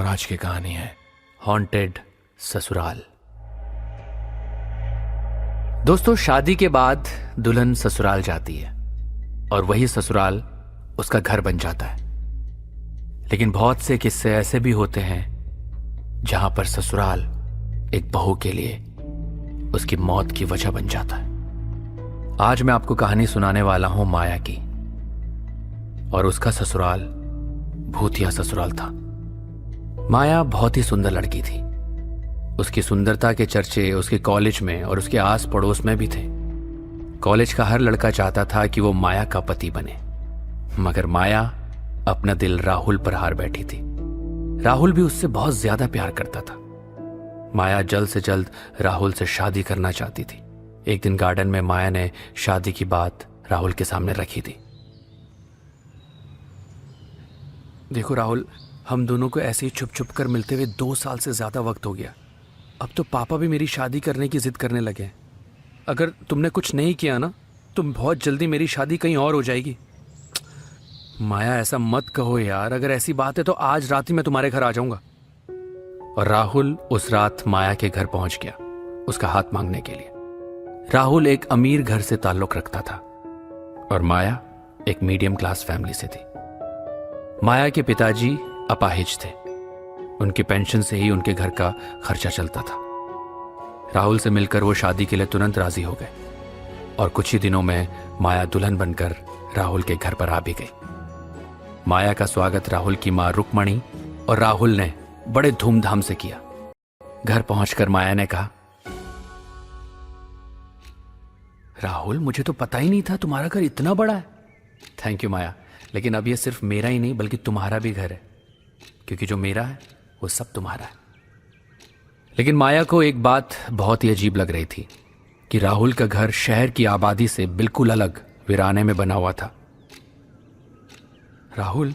और आज की कहानी है हॉन्टेड ससुराल। दोस्तों, शादी के बाद दुल्हन ससुराल जाती है और वही ससुराल उसका घर बन जाता है। लेकिन बहुत से किस्से ऐसे भी होते हैं जहां पर ससुराल एक बहू के लिए उसकी मौत की वजह बन जाता है। आज मैं आपको कहानी सुनाने वाला हूं माया की, और उसका ससुराल भूतिया ससुराल था। माया बहुत ही सुंदर लड़की थी। उसकी सुंदरता के चर्चे उसके कॉलेज में और उसके आस पड़ोस में भी थे। कॉलेज का हर लड़का चाहता था कि वो माया का पति बने, मगर माया अपना दिल राहुल पर हार बैठी थी। राहुल भी उससे बहुत ज्यादा प्यार करता था। माया जल्द से जल्द राहुल से शादी करना चाहती थी। एक दिन गार्डन में माया ने शादी की बात राहुल के सामने रखी थी। देखो राहुल, हम दोनों को ऐसे ही छुप छुप कर मिलते हुए 2 साल से ज्यादा वक्त हो गया। अब तो पापा भी मेरी शादी करने की जिद करने लगे हैं। अगर तुमने कुछ नहीं किया ना, तो बहुत जल्दी मेरी शादी कहीं और हो जाएगी। माया, ऐसा मत कहो यार। अगर ऐसी बात है तो आज रात ही मैं तुम्हारे घर आ जाऊंगा। और राहुल उस रात माया के घर पहुंच गया उसका हाथ मांगने के लिए। राहुल एक अमीर घर से ताल्लुक रखता था और माया एक मीडियम क्लास फैमिली से थी। माया के पिताजी अपाहिज थे। उनकी पेंशन से ही उनके घर का खर्चा चलता था। राहुल से मिलकर वो शादी के लिए तुरंत राजी हो गए और कुछ ही दिनों में माया दुल्हन बनकर राहुल के घर पर आ भी गई। माया का स्वागत राहुल की मां रुक्मणी और राहुल ने बड़े धूमधाम से किया। घर पहुंचकर माया ने कहा, राहुल, मुझे तो पता ही नहीं था तुम्हारा घर इतना बड़ा है। थैंक यू माया, लेकिन अब ये सिर्फ मेरा ही नहीं बल्कि तुम्हारा भी घर है, क्योंकि जो मेरा है वो सब तुम्हारा है। लेकिन माया को एक बात बहुत ही अजीब लग रही थी कि राहुल का घर शहर की आबादी से बिल्कुल अलग वीराने में बना हुआ था। राहुल,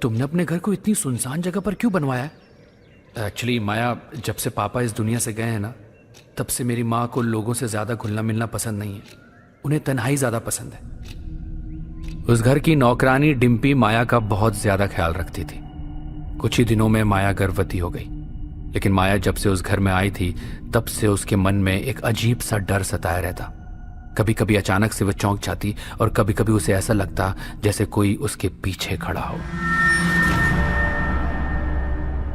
तुमने अपने घर को इतनी सुनसान जगह पर क्यों बनवाया है? एक्चुअली माया, जब से पापा इस दुनिया से गए हैं ना, तब से मेरी माँ को लोगों से ज्यादा घुलना मिलना पसंद नहीं है। उन्हें तन्हाई ज्यादा पसंद है। उस घर की नौकरानी डिम्पी माया का बहुत ज्यादा ख्याल रखती थी। कुछ ही दिनों में माया गर्भवती हो गई। लेकिन माया जब से उस घर में आई थी तब से उसके मन में एक अजीब सा डर सताया रहता। कभी कभी अचानक से वह चौंक जाती और कभी कभी उसे ऐसा लगता जैसे कोई उसके पीछे खड़ा हो।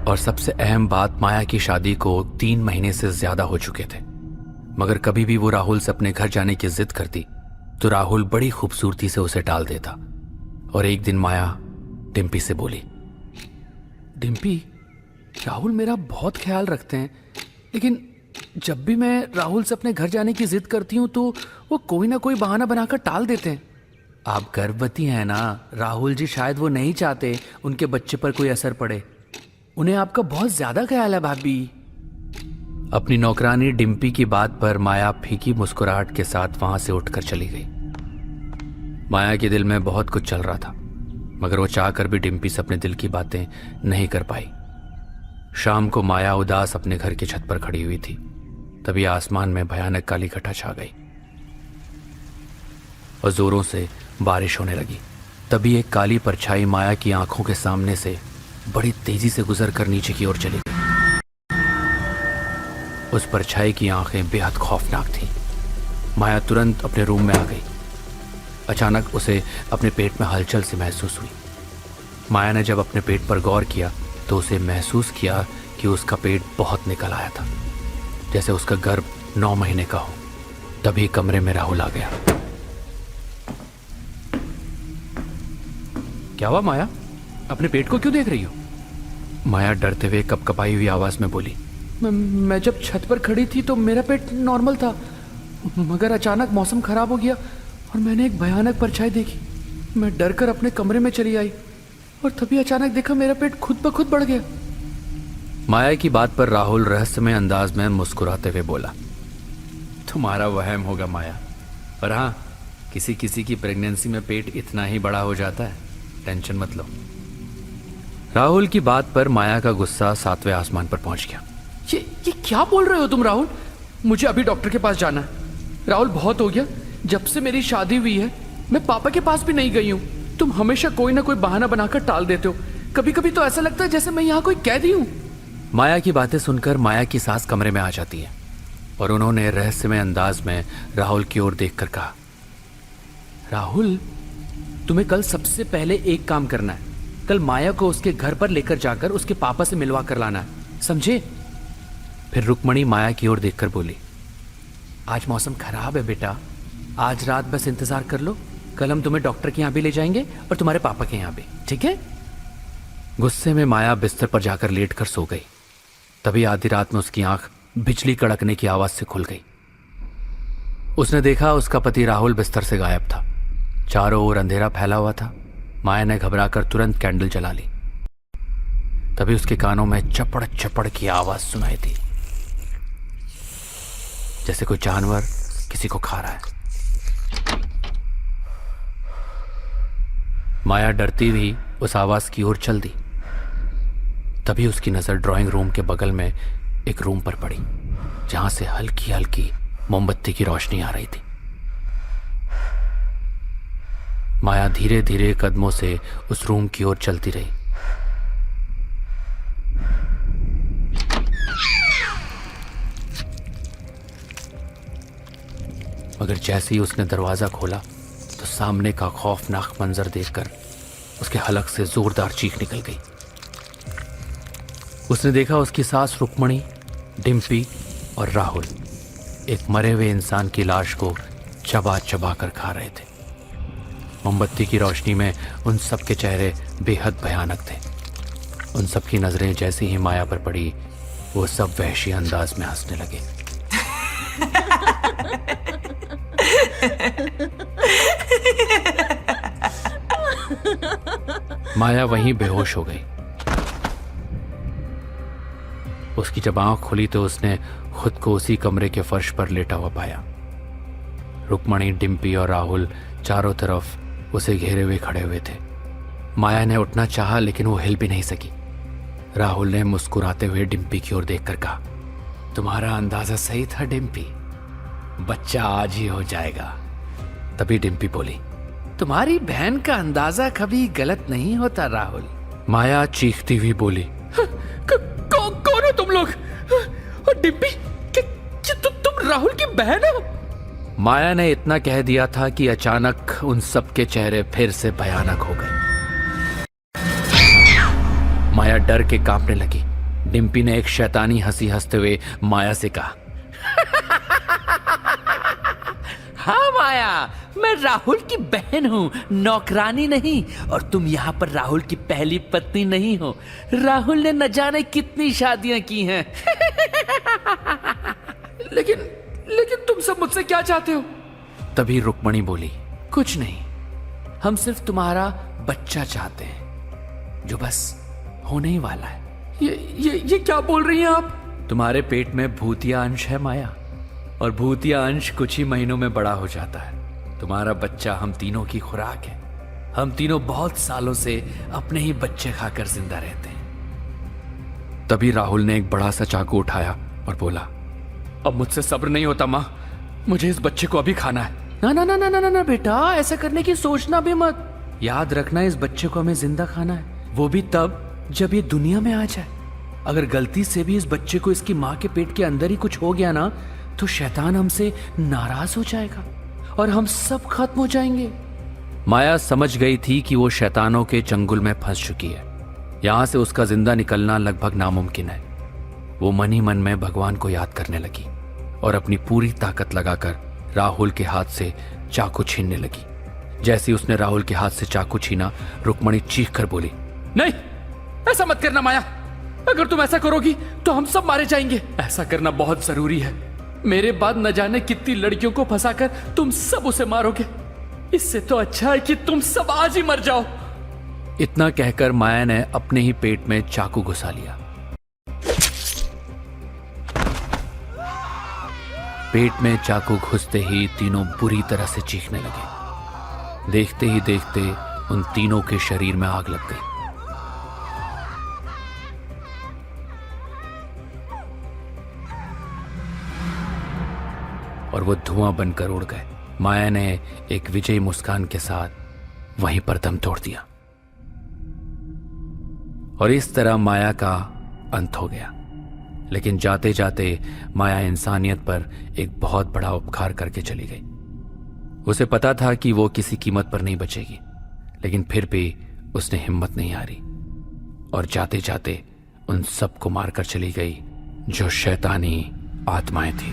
और सबसे अहम बात, माया की शादी को 3 महीने से ज्यादा हो चुके थे, मगर कभी भी वो राहुल से अपने घर जाने की जिद करती तो राहुल बड़ी खूबसूरती से उसे टाल देता। और एक दिन माया डिम्पी से बोली, डिम्पी, राहुल मेरा बहुत ख्याल रखते हैं, लेकिन जब भी मैं राहुल से अपने घर जाने की जिद करती हूँ तो वो कोई ना कोई बहाना बनाकर टाल देते हैं। आप गर्भवती हैं ना राहुल जी, शायद वो नहीं चाहते उनके बच्चे पर कोई असर पड़े। उन्हें आपका बहुत ज्यादा ख्याल है भाभी। अपनी नौकरानी डिम्पी की बात पर माया फीकी मुस्कुराहट के साथ वहां से उठकर चली गई। माया के दिल में बहुत कुछ चल रहा था, मगर वो चाहकर भी डिम्पी से अपने दिल की बातें नहीं कर पाई। शाम को माया उदास अपने घर की छत पर खड़ी हुई थी। तभी आसमान में भयानक काली घटा छा गई और जोरों से बारिश होने लगी। तभी एक काली परछाई माया की आंखों के सामने से बड़ी तेजी से गुजरकर नीचे की ओर चली गई। उस परछाई की आंखें बेहद खौफनाक थीं। माया तुरंत अपने रूम में आ गई। अचानक उसे अपने पेट में हलचल सी महसूस हुई। माया ने जब अपने पेट पर गौर किया तो उसे महसूस किया कि उसका पेट बहुत निकल आया था, जैसे उसका गर्भ 9 महीने का हो। तभी कमरे में राहुल आ गया। क्या हुआ माया, अपने पेट को क्यों देख रही हो? माया डरते हुए कपकपाई हुई आवाज में बोली, मैं जब छत पर खड़ी थी तो मेरा पेट नॉर्मल था, मगर अचानक मौसम खराब हो गया और मैंने एक भयानक परछाई देखी। मैं डरकर अपने कमरे में चली आई और तभी अचानक देखा मेरा पेट खुद ब खुद बढ़ गया। माया की बात पर राहुल रहस्यमय अंदाज में मुस्कुराते हुए बोला, तुम्हारा वहम होगा माया, पर हाँ, किसी किसी की प्रेगनेंसी में पेट इतना ही बड़ा हो जाता है, टेंशन मत लो। राहुल की बात पर माया का गुस्सा 7वें आसमान पर पहुंच गया। ये क्या बोल रहे हो तुम राहुल? मुझे अभी डॉक्टर के पास जाना है। राहुल, बहुत हो गया। जब से मेरी शादी हुई है मैं पापा के पास भी नहीं गई हूँ। तुम हमेशा कोई ना कोई बहाना बनाकर टाल देते हो। कभी कभी तो ऐसा लगता है जैसे मैं यहाँ कोई कैदी हूँ। माया की बातें सुनकर माया की सास कमरे में आ जाती है और उन्होंने रहस्यमय अंदाज में राहुल की ओर देखकर कहा, राहुल, तुम्हें कल सबसे पहले एक काम करना है। कल माया को उसके घर पर लेकर जाकर उसके पापा से मिलवा कर लाना है, समझे? फिर रुक्मणी माया की ओर देखकर बोली, आज मौसम खराब है बेटा, आज रात बस इंतजार कर लो, कल हम तुम्हें डॉक्टर के यहाँ भी ले जाएंगे और तुम्हारे पापा के यहाँ भी, ठीक है? गुस्से में माया बिस्तर पर जाकर लेट कर सो गई। तभी आधी रात में उसकी आंख बिजली कड़कने की आवाज से खुल गई। उसने देखा उसका पति राहुल बिस्तर से गायब था। चारों ओर अंधेरा फैला हुआ था। माया ने घबराकर तुरंत कैंडल जला ली। तभी उसके कानों में चपड़ चपड़ की आवाज सुनाई दी, जैसे कोई जानवर किसी को खा रहा है। माया डरती हुई उस आवाज की ओर चल दी। तभी उसकी नजर ड्राइंग रूम के बगल में एक रूम पर पड़ी, जहां से हल्की हल्की मोमबत्ती की रोशनी आ रही थी। माया धीरे धीरे कदमों से उस रूम की ओर चलती रही। मगर जैसे ही उसने दरवाजा खोला तो सामने का खौफनाक मंजर देखकर उसके हलक से जोरदार चीख निकल गई। उसने देखा उसकी सास रुक्मणी, डिम्पी और राहुल एक मरे हुए इंसान की लाश को चबा चबा कर खा रहे थे। मोमबत्ती की रोशनी में उन सब के चेहरे बेहद भयानक थे। उन सब की नजरें जैसे ही माया पर पड़ी, वो सब वहशी अंदाज में हंसने लगे। माया वहीं बेहोश हो गई। उसकी जब आंख खुली तो उसने खुद को उसी कमरे के फर्श पर लेटा हुआ पाया। रुक्मणी, डिम्पी और राहुल चारों तरफ उसे घेरे हुए खड़े हुए थे। माया ने उठना चाहा लेकिन वो हिल भी नहीं सकी। राहुल ने मुस्कुराते हुए डिम्पी की ओर देखकर कहा, तुम्हारा अंदाजा सही था डिम्पी, बच्चा आज ही हो जाएगा। तभी डिम्पी बोली, तुम्हारी बहन का अंदाजा कभी गलत नहीं होता राहुल। माया चीखती हुई बोली, कौन हो तुम लोग? और डिम्पी, तुम राहुल की बहन हो? माया ने इतना कह दिया था कि अचानक उन सब के चेहरे फिर से भयानक हो गए। माया डर के कांपने लगी। डिम्पी ने एक शैतानी हंसी हंसते हुए माया से कहा, हाँ माया, मैं राहुल की बहन हूँ, नौकरानी नहीं। और तुम यहाँ पर राहुल की पहली पत्नी नहीं हो। राहुल ने न जाने कितनी शादियां की हैं। लेकिन तुम सब मुझसे क्या चाहते हो? तभी रुक्मणी बोली, कुछ नहीं, हम सिर्फ तुम्हारा बच्चा चाहते हैं जो बस होने ही वाला है। ये क्या बोल रही हैं आप? तुम्हारे पेट में भूतिया अंश है माया, और भूतिया अंश कुछ ही महीनों में बड़ा हो जाता है। तुम्हारा बच्चा हम तीनों की खुराक है। हम तीनों बहुत सालों से अपने ही बच्चे खाकर जिंदा रहते हैं। तभी राहुल ने एक बड़ा सा चाकू उठाया और बोला, अब मुझसे सब्र नहीं होता माँ, मुझे इस बच्चे को अभी खाना है। ना ना ना ना ना ना बेटा, ऐसा करने की सोचना भी मत। याद रखना, इस बच्चे को हमें जिंदा खाना है, वो भी तब जब ये दुनिया में आ जाए। अगर गलती से भी इस बच्चे को इसकी माँ के पेट के अंदर ही कुछ हो गया ना, तो शैतान हमसे नाराज हो जाएगा और हम सब खत्म हो जाएंगे। माया समझ गई थी कि वो शैतानों के चंगुल में फंस चुकी है। यहां से उसका जिंदा निकलना लगभग नामुमकिन है। वो मन ही मन में भगवान को याद करने लगी और अपनी पूरी ताकत लगाकर राहुल के हाथ से चाकू छीनने लगी। जैसे ही उसने राहुल के हाथ से चाकू छीना, रुक्मणी चीख कर बोली, नहीं, ऐसा मत करना माया, अगर तुम ऐसा करोगी तो हम सब मारे जाएंगे। ऐसा करना बहुत जरूरी है, मेरे बाद न जाने कितनी लड़कियों को फंसाकर तुम सब उसे मारोगे। इससे तो अच्छा है कि तुम सब आज ही मर जाओ। इतना कहकर माया ने अपने ही पेट में चाकू घुसा लिया। पेट में चाकू घुसते ही तीनों बुरी तरह से चीखने लगे। देखते ही देखते उन तीनों के शरीर में आग लग गई। और वो धुआं बनकर उड़ गए। माया ने एक विजयी मुस्कान के साथ वहीं पर दम तोड़ दिया। और इस तरह माया का अंत हो गया। लेकिन जाते जाते माया इंसानियत पर एक बहुत बड़ा उपकार करके चली गई। उसे पता था कि वो किसी कीमत पर नहीं बचेगी, लेकिन फिर भी उसने हिम्मत नहीं हारी और जाते जाते उन सबको मारकर चली गई जो शैतानी आत्माएं थी।